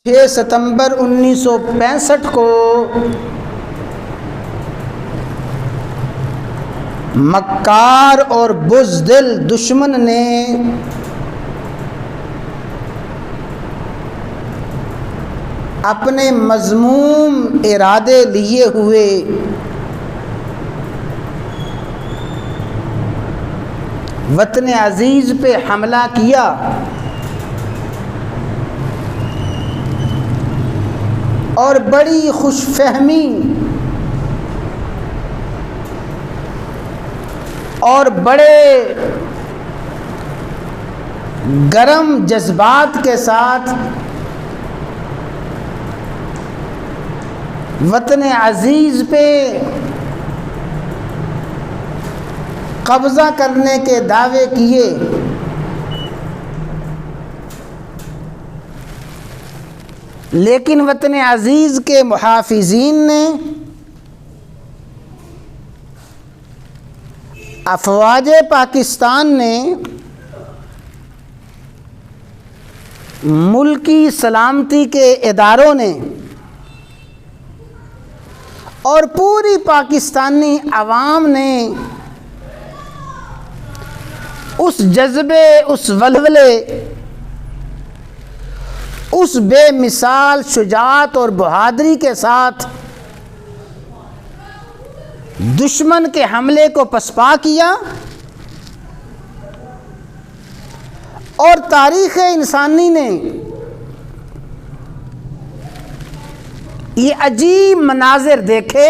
6 ستمبر 1965 کو مکار اور بزدل دشمن نے اپنے مذموم ارادے لیے ہوئے وطن عزیز پہ حملہ کیا اور بڑی خوش فہمی اور بڑے گرم جذبات کے ساتھ وطن عزیز پہ قبضہ کرنے کے دعوے کیے، لیکن وطن عزیز کے محافظین نے افواج پاکستان نے ملکی سلامتی کے اداروں نے اور پوری پاکستانی عوام نے اس جذبے، اس ولولے، اس بے مثال شجاعت اور بہادری کے ساتھ دشمن کے حملے کو پسپا کیا اور تاریخ انسانی نے یہ عجیب مناظر دیکھے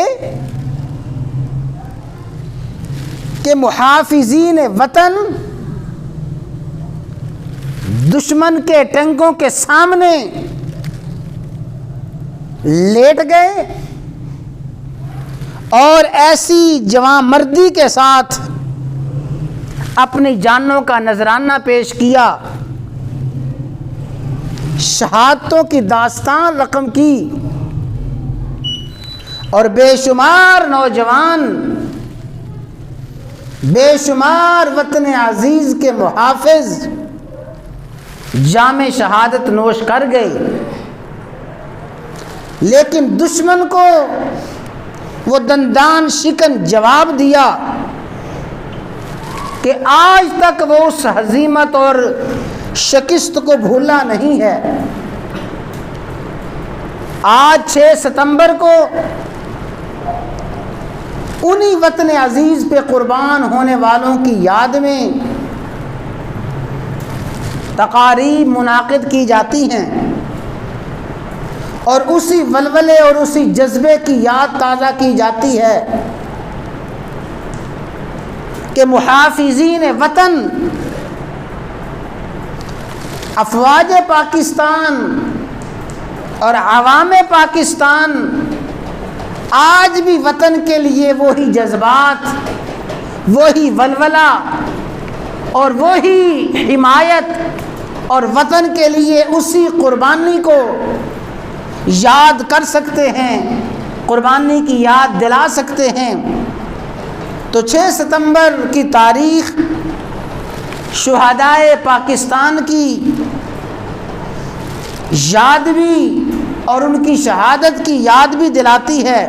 کہ محافظین وطن دشمن کے ٹینکوں کے سامنے لیٹ گئے اور ایسی جواں مردی کے ساتھ اپنی جانوں کا نذرانہ پیش کیا، شہادتوں کی داستان رقم کی، اور بے شمار نوجوان، بے شمار وطن عزیز کے محافظ جام شہادت نوش کر گئے، لیکن دشمن کو وہ دندان شکن جواب دیا کہ آج تک وہ اس ہزیمت اور شکست کو بھولا نہیں ہے۔ آج 6 ستمبر کو انہی وطن عزیز پہ قربان ہونے والوں کی یاد میں تقاریب منعقد کی جاتی ہیں اور اسی ولولے اور اسی جذبے کی یاد تازہ کی جاتی ہے کہ محافظین وطن، افواج پاکستان اور عوام پاکستان آج بھی وطن کے لیے وہی جذبات، وہی ولولہ اور وہی حمایت اور وطن کے لیے اسی قربانی کو یاد کر سکتے ہیں، قربانی کی یاد دلا سکتے ہیں۔ تو 6 ستمبر کی تاریخ شہدائے پاکستان کی یاد بھی اور ان کی شہادت کی یاد بھی دلاتی ہے۔